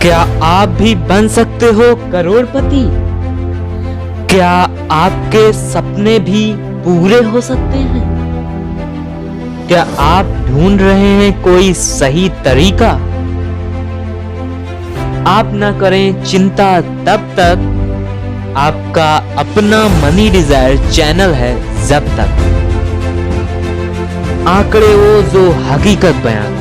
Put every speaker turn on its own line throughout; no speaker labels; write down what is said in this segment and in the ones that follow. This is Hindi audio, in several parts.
क्या आप भी बन सकते हो करोड़पति? क्या आपके सपने भी पूरे हो सकते हैं? क्या आप ढूंढ रहे हैं कोई सही तरीका? आप ना करें चिंता तब तक आपका अपना मनी डिजायर चैनल है जब तक। आंकड़े वो जो हकीकत बयान,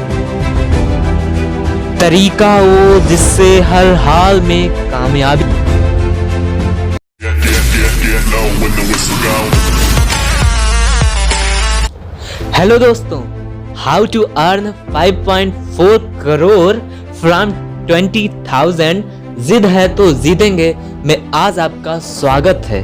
तरीका वो जिससे हर हाल में कामयाबी। हेलो दोस्तों, how to earn 5.4 crore from 20,000 जिद है तो जीतेंगे में आज आपका स्वागत है।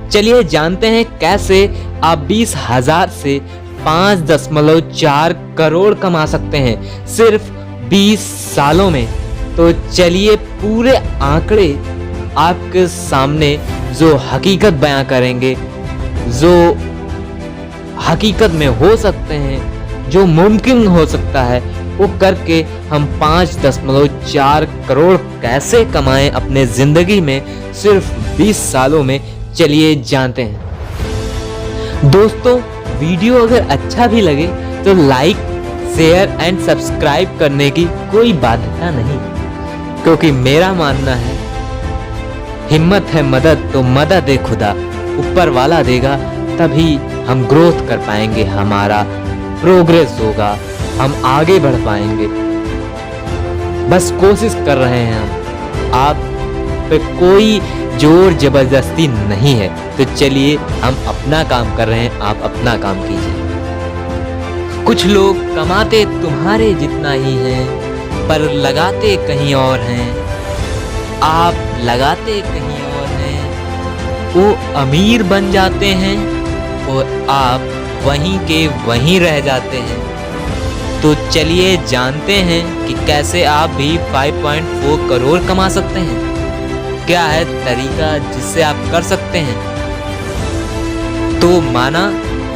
चलिए जानते हैं कैसे आप 20,000 से 5.4 करोड़ कमा सकते हैं सिर्फ 20 सालों में। तो चलिए पूरे आंकड़े आपके सामने जो हकीकत बयां करेंगे, जो हकीकत में हो सकते हैं, जो मुमकिन हो सकता है, वो करके हम 5.4 करोड़ कैसे कमाएं अपने जिंदगी में सिर्फ 20 सालों में। चलिए जानते हैं। दोस्तों, वीडियो अगर अच्छा भी लगे तो लाइक, शेयर एंड सब्सक्राइब करने की कोई बाध्यता नहीं, क्योंकि मेरा मानना है हिम्मत है मदद तो मदद है खुदा, ऊपर वाला देगा तभी हम ग्रोथ कर पाएंगे, हमारा प्रोग्रेस होगा, हम आगे बढ़ पाएंगे। बस कोशिश कर रहे हैं हम, आप पे कोई जोर जबरदस्ती नहीं है। तो चलिए हम अपना काम कर रहे हैं, आप अपना काम कीजिए। कुछ लोग कमाते तुम्हारे जितना ही हैं पर लगाते कहीं और हैं, आप लगाते कहीं और हैं। वो अमीर बन जाते हैं और आप वहीं के वहीं रह जाते हैं। तो चलिए जानते हैं कि कैसे आप भी 5.4 करोड़ कमा सकते हैं। क्या है तरीका जिससे आप कर सकते हैं? तो माना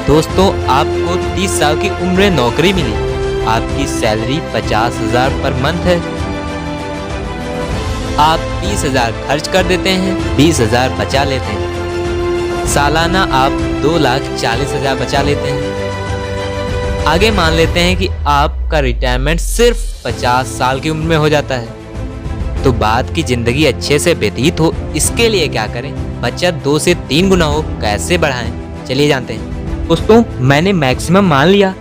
दोस्तों, आपको 30 साल की उम्र में नौकरी मिली, आपकी सैलरी 50,000 पर मंथ है, आप 30,000 खर्च कर देते हैं, 20,000 बचा लेते हैं, सालाना आप 2,40,000 बचा लेते हैं। आगे मान लेते हैं कि आपका रिटायरमेंट सिर्फ 50 साल की उम्र में हो जाता है। तो बाद की जिंदगी अच्छे से व्यतीत हो, इसके लिए क्या करें? बचत 2 से 3 गुना हो, कैसे बढ़ाएं? चलिए जानते हैं। दोस्तों, मैंने मैक्सिमम मान लिया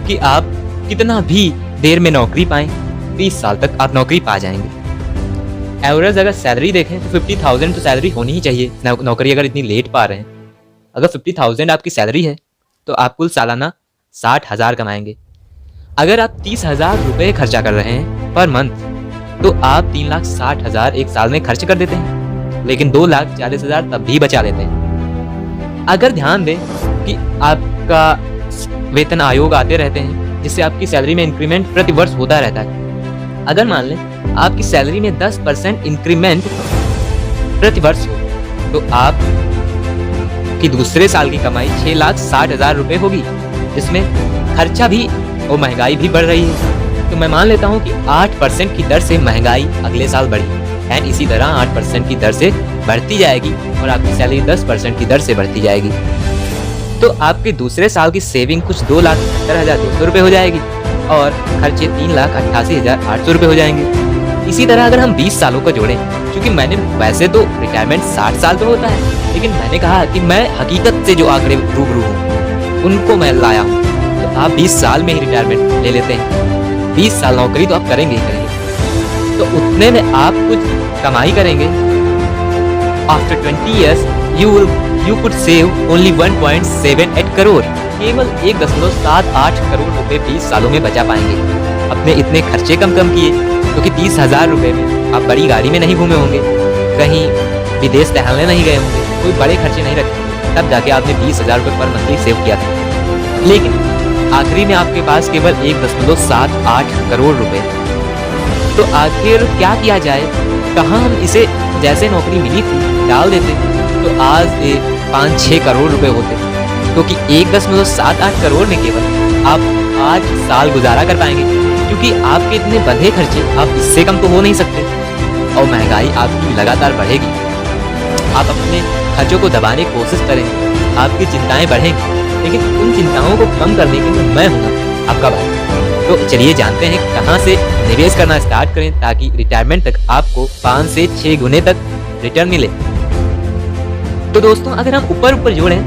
कि आप कितना भी देर में नौकरी पाएं, 30 साल तक आप नौकरी पा जाएंगे। एवरेज अगर सैलरी देखें तो 50,000 तो सैलरी होनी ही चाहिए। नौकरी अगर इतनी लेट पा रहे हैं, अगर 50,000 आपकी सैलरी है तो आप कुल सालाना 60,000 कमाएंगे। अगर आप 30,000 रुपये खर्चा कर रहे हैं पर मंथ, तो आप 3,60,000 एक साल में खर्च कर देते हैं, लेकिन 2,40,000 तब भी बचा लेते हैं। अगर ध्यान दें कि आपका वेतन आयोग आते रहते हैं, जिससे आपकी सैलरी में इंक्रीमेंट प्रति वर्ष होता रहता है। अगर मान लें आपकी सैलरी में 10% इंक्रीमेंट प्रति वर्ष हो, तो आप की दूसरे साल की कमाई 6,60,000 रुपये होगी, जिसमें खर्चा भी और महंगाई भी बढ़ रही है। तो मैं मान लेता हूँ कि 8% की दर से महंगाई अगले साल बढ़ी एंड इसी तरह 8% की दर से बढ़ती जाएगी और आपकी सैलरी 10% की दर से बढ़ती जाएगी। तो आपके दूसरे साल की सेविंग कुछ 2,70,200 रुपये हो जाएगी और खर्चे 3,88,800 रुपये हो जाएंगे। इसी तरह अगर हम 20 सालों को जोड़ें, क्योंकि मैंने वैसे तो रिटायरमेंट 60 साल तो होता है, लेकिन मैंने कहा कि मैं हकीकत से जो आंकड़े रूबरू हूँ उनको मैं लाया हूँ। तो आप 20 साल में ही रिटायरमेंट ले लेते हैं। 20 साल नौकरी तो आप करेंगे ही करेंगे, तो उतने में आप कुछ कमाई करेंगे। After 20 years you could save only 1.78 crore. केवल 1.78 करोड़ रुपए 20 सालों में बचा पाएंगे। अपने इतने खर्चे कम किए, क्योंकि 30,000 रुपए में आप बड़ी गाड़ी में नहीं घूमे होंगे, कहीं विदेश टहलने नहीं गए होंगे, कोई बड़े खर्चे नहीं रखे, तब जाके आपने 20,000 रुपये पर मंथली सेव किया था। लेकिन आखिरी में आपके पास केवल 1.78 करोड़ रुपए। तो आखिर क्या किया जाए? कहाँ हम इसे जैसे नौकरी मिली थी डाल देते तो आज 5-6 करोड़ रुपए होते, क्योंकि 1.78 करोड़ में केवल आप 8 साल गुजारा कर पाएंगे, क्योंकि आपके इतने बंधे खर्चे आप इससे कम तो हो नहीं सकते। और महंगाई आपकी लगातार बढ़ेगी। आप अपने खर्चों को दबाने की कोशिश करेंगे, आपकी चिंताएं बढ़ेंगी, लेकिन उन चिंताओं को कम करने के लिए मैं हूँ आपका भाई। तो चलिए जानते हैं कहाँ से निवेश करना स्टार्ट करें ताकि रिटायरमेंट तक आपको 5 से 6 गुने तक रिटर्न मिले। तो दोस्तों, अगर हम ऊपर जोड़ें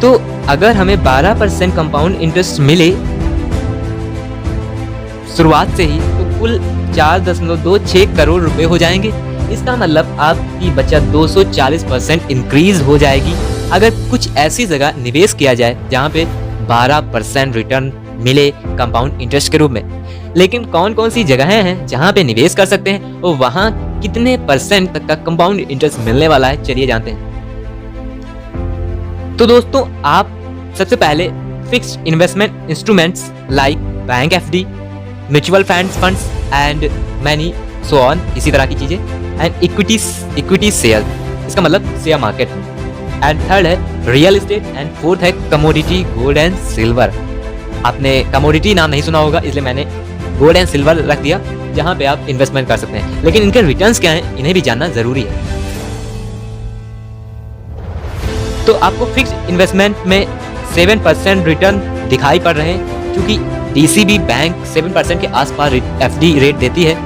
तो अगर हमें 12% कंपाउंड इंटरेस्ट मिले शुरुआत से ही, तो कुल 4.26 करोड़ रुपए हो जाएंगे। इसका मतलब आपकी बचत 240% इंक्रीज हो जाएगी अगर कुछ ऐसी जगह निवेश किया जाए जहाँ पे 12% रिटर्न मिले कंपाउंड इंटरेस्ट के रूप में। लेकिन कौन कौन सी जगहें हैं जहाँ पे निवेश कर सकते हैं और वहाँ कितने % तक का कंपाउंड इंटरेस्ट मिलने वाला है, चलिए जानते हैं। तो दोस्तों, आप सबसे पहले fixed investment instruments like bank FD, mutual funds and many so on, इसी तरह की चीजें, एंड इक्विटी शेयर, इसका मतलब शेयर मार्केट, एंड थर्ड है रियल एस्टेट, एंड फोर्थ है कमोडिटी गोल्ड एंड सिल्वर। आपने कमोडिटी नाम नहीं सुना होगा, इसलिए मैंने गोल्ड एंड सिल्वर रख दिया, जहां पे आप इन्वेस्टमेंट कर सकते हैं। लेकिन इनके रिटर्न्स क्या हैं, इन्हें भी जानना जरूरी है। तो आपको फिक्स्ड इन्वेस्टमेंट में 7% रिटर्न दिखाई पड़ रहे हैं, क्योंकि डीसीबी बैंक 7% के आसपास एफडी रेट देती है,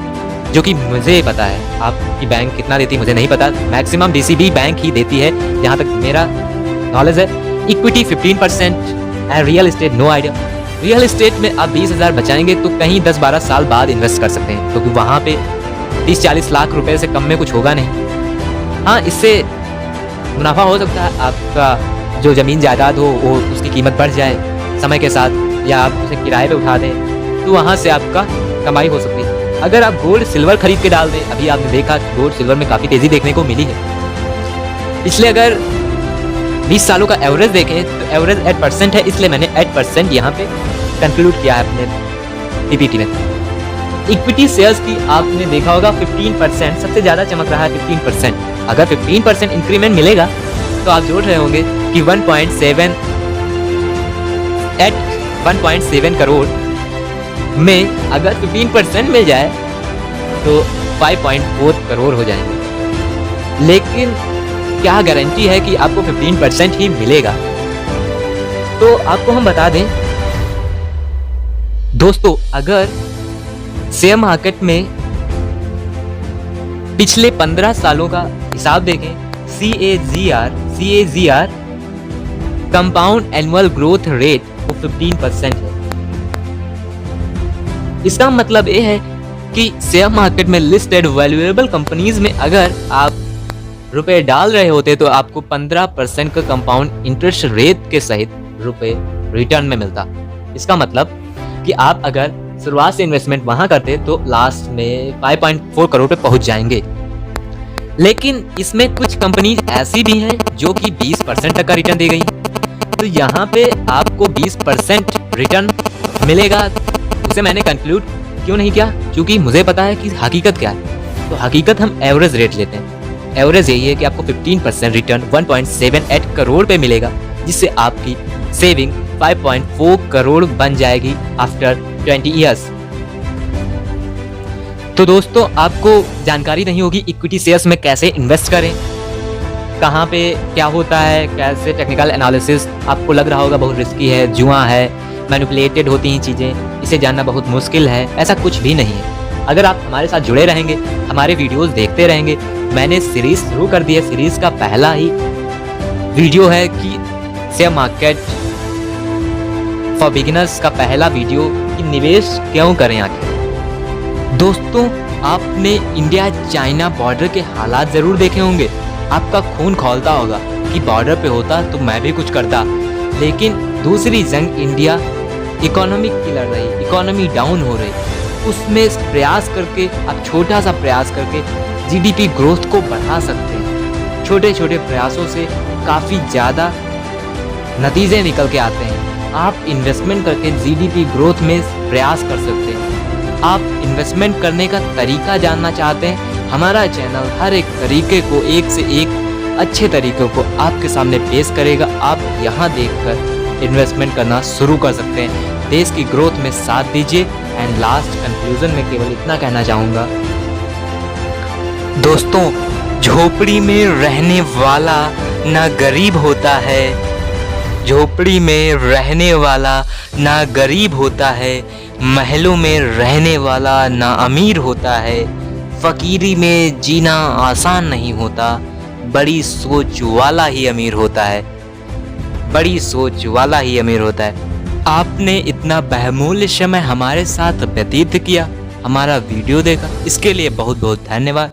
जो कि मुझे पता है। आपकी बैंक कितना देती है मुझे नहीं पता, मैक्सिमम डीसीबी बैंक ही देती है जहाँ तक मेरा नॉलेज है। Equity 15% and real estate no idea. Real estate में आप 20,000 बचाएंगे तो कहीं 10-12 साल बाद इन्वेस्ट कर सकते हैं, क्योंकि वहाँ पे 30-40 लाख रुपए से कम में कुछ होगा नहीं। हाँ, इससे मुनाफा हो सकता है, आपका जो ज़मीन जायदाद हो वो उसकी कीमत बढ़ जाए समय के साथ, या आप उसे किराए पे उठा दें तो वहाँ से आपका कमाई हो सकती है। अगर आप गोल्ड सिल्वर खरीद के डाल दें, अभी आपने देखा गोल्ड सिल्वर में काफ़ी तेज़ी देखने को मिली है। इसलिए अगर 20 सालों का एवरेज देखें तो एवरेज 8% है, इसलिए मैंने 8% यहाँ पे कंक्लूड किया है अपने पीपीटी में। इक्विटी शेयर्स की आपने देखा होगा 15%, सबसे ज़्यादा चमक रहा है 15%। अगर 15% इंक्रीमेंट मिलेगा तो आप जोड़ रहे होंगे कि 1.7 करोड़ में अगर 15% मिल जाए तो 5.4 करोड़ हो जाएंगे। लेकिन क्या गारंटी है कि आपको 15% ही मिलेगा? तो आपको हम बता दें दोस्तों, अगर शेयर मार्केट में पिछले 15 सालों का हिसाब देखें, CAGR compound annual growth rate वो 15% है। इसका मतलब ये है कि शेयर मार्केट में लिस्टेड वैल्यूएबल कंपनीज में अगर आप रुपए डाल रहे होते तो आपको 15% का कंपाउंड इंटरेस्ट रेट के सहित रुपए रिटर्न में मिलता। इसका मतलब कि आप अगर शुरुआत से इन्वेस्टमेंट वहां करते तो लास्ट में 5.4 करोड़ पे पहुंच जाएंगे। लेकिन इसमें कुछ कंपनीज ऐसी भी हैं जो कि 20% तक का रिटर्न दे गई, तो यहाँ पे आपको 20% रिटर्न मिलेगा। उसे मैंने कंक्लूड क्यों नहीं किया, क्योंकि मुझे पता है कि हकीकत क्या है। तो हकीकत हम एवरेज रेट लेते हैं। एवरेज यही है कि आपको 15% रिटर्न 1.78 करोड़ पे मिलेगा, जिससे आपकी सेविंग 5.4 करोड़ बन जाएगी आफ्टर 20 इयर्स। तो दोस्तों, आपको जानकारी नहीं होगी इक्विटी शेयर्स में कैसे इन्वेस्ट करें, कहाँ पे क्या होता है, कैसे टेक्निकल एनालिसिस, आपको लग रहा होगा बहुत रिस्की है, जुआ है, मैनिपुलेटेड होती हैं चीज़ें, इसे जानना बहुत मुश्किल है। ऐसा कुछ भी नहीं है। अगर आप हमारे साथ जुड़े रहेंगे, हमारे वीडियोस देखते रहेंगे, मैंने सीरीज शुरू कर दी है। सीरीज का पहला ही वीडियो है कि शेयर मार्केट फॉर बिगिनर्स का पहला वीडियो कि निवेश क्यों करें आखिर। दोस्तों, आपने इंडिया चाइना बॉर्डर के हालात जरूर देखे होंगे। आपका खून खौलता होगा कि बॉर्डर पे होता तो मैं भी कुछ करता। लेकिन दूसरी जंग इंडिया इकोनॉमिक की लड़ रही, इकोनॉमी डाउन हो रही, उसमें प्रयास करके, आप छोटा सा प्रयास करके जीडीपी ग्रोथ को बढ़ा सकते हैं। छोटे छोटे प्रयासों से काफ़ी ज़्यादा नतीजे निकल के आते हैं। आप इन्वेस्टमेंट करके जीडीपी ग्रोथ में प्रयास कर सकते हैं। आप इन्वेस्टमेंट करने का तरीका जानना चाहते हैं, हमारा चैनल हर एक तरीके को, एक से एक अच्छे तरीकों को आपके सामने पेश करेगा। आप यहाँ देखकर इन्वेस्टमेंट करना शुरू कर सकते हैं। देश की ग्रोथ में साथ दीजिए। एंड लास्ट कंक्लूजन में केवल इतना कहना चाहूँगा, दोस्तों, झोपड़ी में रहने वाला ना गरीब होता है, झोपड़ी में रहने वाला ना गरीब होता है, महलों में रहने वाला ना अमीर होता है, फकीरी में जीना आसान नहीं होता, बड़ी सोच वाला ही अमीर होता है, बड़ी सोच वाला ही अमीर होता है। आपने इतना बहुमूल्य समय हमारे साथ व्यतीत किया, हमारा वीडियो देखा, इसके लिए बहुत बहुत धन्यवाद।